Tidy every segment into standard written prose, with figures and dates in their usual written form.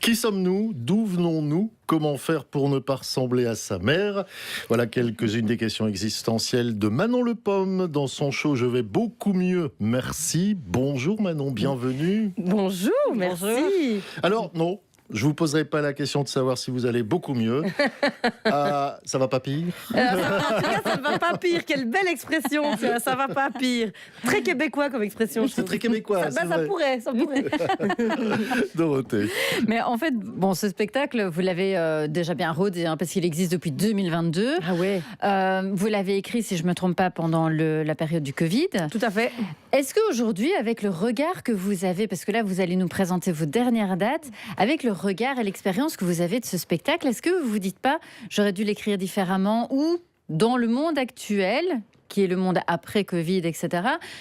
Qui sommes-nous? D'où venons-nous? Comment faire pour ne pas ressembler à sa mère? Voilà quelques-unes des questions existentielles de Manon Le Pomme dans son show Je vais beaucoup mieux. Merci. Bonjour Manon, bienvenue. Bonjour, merci. Alors non, je vous poserai pas la question de savoir si vous allez beaucoup mieux. Ça va pas pire? En tout cas, ça ne va pas pire. Quelle belle expression, ça va pas pire. Très québécois comme expression. C'est très québécois. Ça pourrait. Dorothée. Mais en fait, bon, ce spectacle, vous l'avez déjà bien rodé, parce qu'il existe depuis 2022. Ah ouais. Vous l'avez écrit, si je ne me trompe pas, pendant la période du Covid. Tout à fait. Est-ce qu'aujourd'hui, avec le regard que vous avez, parce que là, vous allez nous présenter vos dernières dates, avec le regard et l'expérience que vous avez de ce spectacle, est-ce que vous vous dites pas, j'aurais dû l'écrire différemment, ou dans le monde actuel, qui est le monde après Covid, etc.,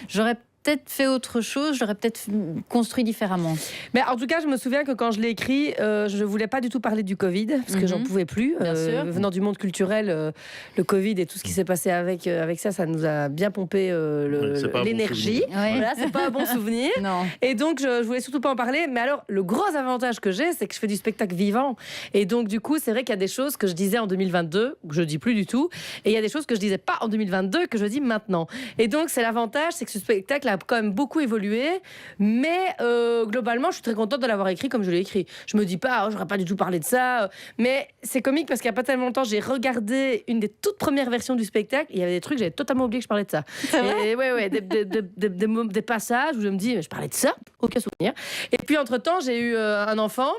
j'aurais peut-être fait autre chose, j'aurais peut-être construit différemment. Mais en tout cas, je me souviens que quand je l'ai écrit, je voulais pas du tout parler du Covid, parce que j'en pouvais plus. Bien sûr. Venant du monde culturel, le Covid et tout ce qui s'est passé avec ça, ça nous a bien pompé l'énergie. Bon voilà, c'est pas un bon souvenir. Non. Et donc, je voulais surtout pas en parler. Mais alors, le gros avantage que j'ai, c'est que je fais du spectacle vivant. Et donc, du coup, c'est vrai qu'il y a des choses que je disais en 2022, que je dis plus du tout. Et il y a des choses que je disais pas en 2022, que je dis maintenant. Et donc, c'est l'avantage, c'est que ce spectacle a quand même beaucoup évolué. Mais globalement, je suis très contente de l'avoir écrit comme je l'ai écrit. Je me dis pas, j'aurais pas du tout parlé de ça. Mais c'est comique parce qu'il y a pas tellement longtemps, j'ai regardé une des toutes premières versions du spectacle. Il y avait des trucs, j'avais totalement oublié que je parlais de ça. Et ouais, des passages où je me dis, mais je parlais de ça, aucun souvenir. Et puis entre-temps, j'ai eu un enfant.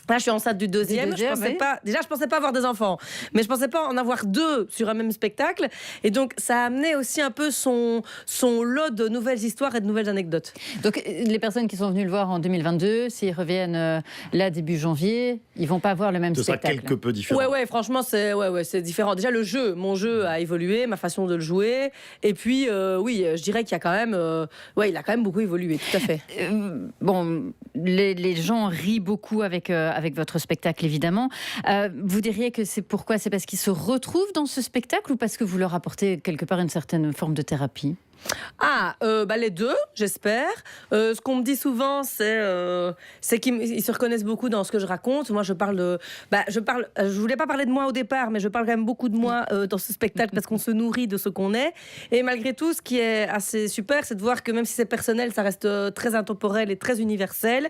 Là, je suis enceinte du deuxième. Je pensais pas avoir des enfants, mais je pensais pas en avoir deux sur un même spectacle. Et donc, ça a amené aussi un peu son lot de nouvelles histoires et de nouvelles anecdotes. Donc, les personnes qui sont venues le voir en 2022, s'ils reviennent là début janvier, ils vont pas voir le même spectacle. Ce sera quelque peu différent. Ouais, franchement, c'est différent. Déjà, mon jeu a évolué, ma façon de le jouer. Et puis, oui, je dirais qu'il y a quand même, il a quand même beaucoup évolué, tout à fait. Bon, les gens rient beaucoup avec votre spectacle, évidemment. Vous diriez que c'est pourquoi? C'est parce qu'ils se retrouvent dans ce spectacle ou parce que vous leur apportez quelque part une certaine forme de thérapie? Les deux, j'espère. Ce qu'on me dit souvent, c'est qu'ils se reconnaissent beaucoup dans ce que je raconte. Moi, je voulais pas parler de moi au départ, mais je parle quand même beaucoup de moi dans ce spectacle parce qu'on se nourrit de ce qu'on est. Et malgré tout, ce qui est assez super, c'est de voir que même si c'est personnel, ça reste très intemporel et très universel.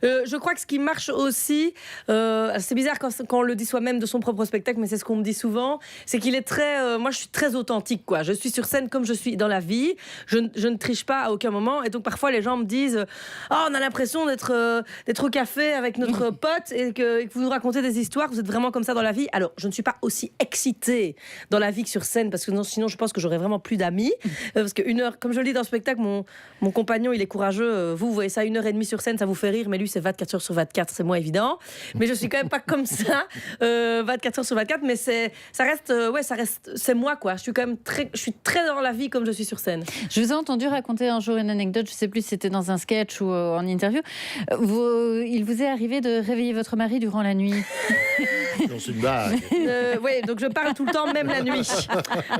Je crois que ce qui marche aussi, c'est bizarre quand on le dit soi-même de son propre spectacle, mais c'est ce qu'on me dit souvent, c'est qu'il est très... moi, je suis très authentique, quoi. Je suis sur scène comme je suis dans la vie. Je ne triche pas à aucun moment. Et donc, parfois, les gens me disent on a l'impression d'être au café avec notre pote et que vous nous racontez des histoires. Vous êtes vraiment comme ça dans la vie. Alors, je ne suis pas aussi excitée dans la vie que sur scène parce que sinon, je pense que j'aurais vraiment plus d'amis. Parce que comme je le dis dans le spectacle, mon compagnon, il est courageux. Vous voyez ça 1h30 sur scène, ça vous fait rire. Mais lui, c'est 24 heures sur 24. C'est moins évident. Mais je suis quand même pas comme ça 24 heures sur 24. Mais ça reste, c'est moi, quoi. Je suis très dans la vie comme je suis sur scène. Je vous ai entendu raconter un jour une anecdote, je ne sais plus si c'était dans un sketch ou en interview. Il vous est arrivé de réveiller votre mari durant la nuit? Non, c'est une blague. Oui, donc je parle tout le temps, même la nuit.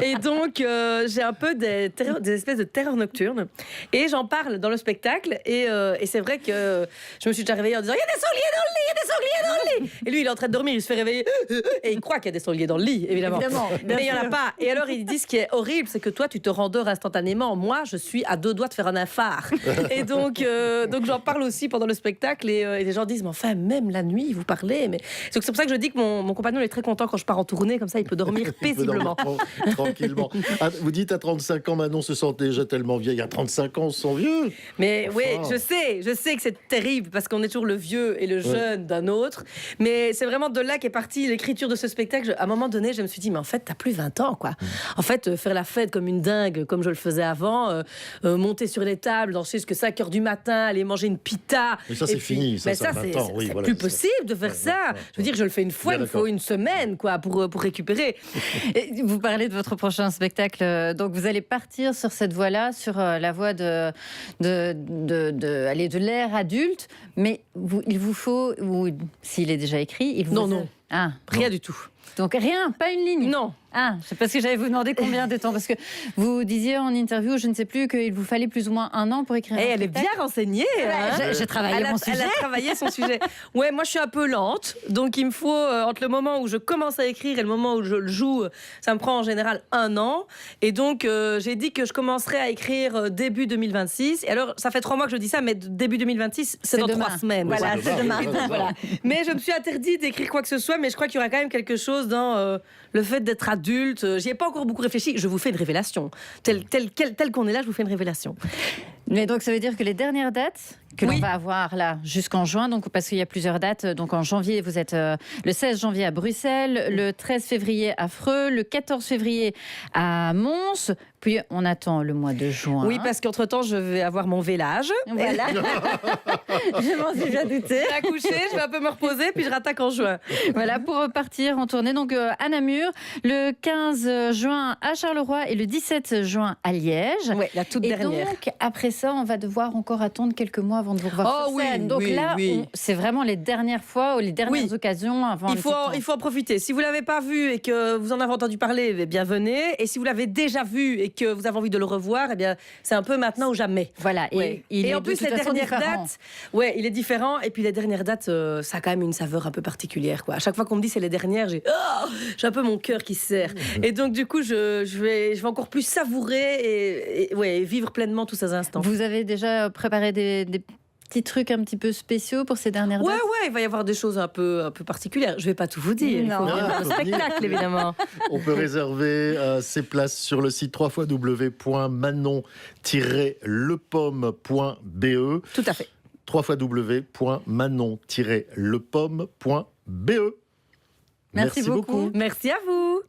Et donc, j'ai un peu des espèces de terreur nocturne. Et j'en parle dans le spectacle. Et c'est vrai que je me suis déjà réveillée en disant « Il y a des sangliers dans le lit, il y a des sangliers dans le lit !» Et lui, il est en train de dormir, il se fait réveiller. Et il croit qu'il y a des sangliers dans le lit, évidemment. Mais il n'y en a pas. Et alors, il dit ce qui est horrible, c'est que toi, tu te rendors instantanément. Moi, je suis à 2 doigts de faire un phare. Et donc j'en parle aussi pendant le spectacle. Et les gens disent, mais enfin, même la nuit, vous parlez. Mais... Donc, c'est pour ça que je dis que mon compagnon est très content quand je pars en tournée. Comme ça, il peut dormir paisiblement. Tranquillement. Vous dites à 35 ans, Manon se sent déjà tellement vieille. À 35 ans, on se sent vieux. Mais oui, je sais que c'est terrible parce qu'on est toujours le vieux et le jeune d'un autre. Mais c'est vraiment de là qu'est partie l'écriture de ce spectacle. À un moment donné, je me suis dit, mais en fait, t'as plus 20 ans, quoi. En fait, faire la fête comme une dingue, comme je le faisais avant, monter sur les tables, danser jusqu'à 5h du matin, aller manger une pita. Mais ça, c'est fini. Ça, c'est plus possible de faire ça. Je veux dire, je le fais une fois, il faut une semaine, quoi, pour récupérer. Et vous parlez de votre prochain spectacle, donc vous allez partir sur cette voie-là, sur la voie de l'ère adulte, mais il vous faut, ou s'il est déjà écrit, il vous non. Ah, rien du tout. Donc rien, pas une ligne. Non. Ah, c'est parce que j'allais vous demander combien de temps. Parce que vous disiez en interview, je ne sais plus, qu'il vous fallait plus ou moins 1 an pour écrire un Elle est spectacle. bien renseignée. Hein. J'ai travaillé mon sujet. Elle a travaillé son sujet. Ouais, moi je suis un peu lente, donc il me faut entre le moment où je commence à écrire et le moment où je le joue, ça me prend en général 1 an. Et donc j'ai dit que je commencerai à écrire début 2026. Et alors ça fait 3 mois que je dis ça, mais début 2026, c'est dans demain. 3 semaines. Oui, Voilà, c'est demain. demain. Voilà. Mais je me suis interdit d'écrire quoi que ce soit, mais je crois qu'il y aura quand même quelque chose dans le fait d'être adulte. J'y ai pas encore beaucoup réfléchi. Je vous fais une révélation. Tel qu'on est là, je vous fais une révélation. Mais donc ça veut dire que les dernières dates que Oui. l'on va avoir là jusqu'en juin, donc parce qu'il y a plusieurs dates. Donc en janvier, vous êtes le 16 janvier à Bruxelles, le 13 février à Freux, le 14 février à Mons. Puis on attend le mois de juin. Oui, parce qu'entre-temps, je vais avoir mon vélage. Voilà. Je m'en suis déjà doutée. Je vais accoucher, je vais un peu me reposer, puis je rattaque en juin. Voilà, pour repartir en tournée donc à Namur, le 15 juin à Charleroi et le 17 juin à Liège. Ouais, la toute Et dernière. donc, après ça, on va devoir encore attendre quelques mois avant de vous revoir Oh sur oui, scène. Donc oui, là, oui. c'est vraiment les dernières fois ou les dernières Oui. occasions avant Il le faut septembre. en profiter. Si vous l'avez pas vu et que vous en avez entendu parler, eh bien venez. Et si vous l'avez déjà vu et que vous avez envie de le revoir, eh bien c'est un peu maintenant ou jamais. Voilà, et Ouais. il est en de plus toute les façon dernières différent. dates, ouais, il est différent. Et puis les dernières dates, ça a quand même une saveur un peu particulière, quoi. À chaque fois qu'on me dit c'est les dernières, j'ai un peu mon cœur qui se serre. Et donc du coup, je vais encore plus savourer et ouais, vivre pleinement tous ces instants. Vous avez déjà préparé des petits trucs un petit peu spéciaux pour ces dernières Ouais, dates? ouais, il va y avoir des choses un peu particulières. Je vais pas tout vous dire. Il faut Non. venir voir le Ah, faut venir. spectacle, évidemment. On peut réserver ses places sur le site www.manon-lepomme.be. Tout à fait. www.manon-lepomme.be. Merci beaucoup. Merci à vous.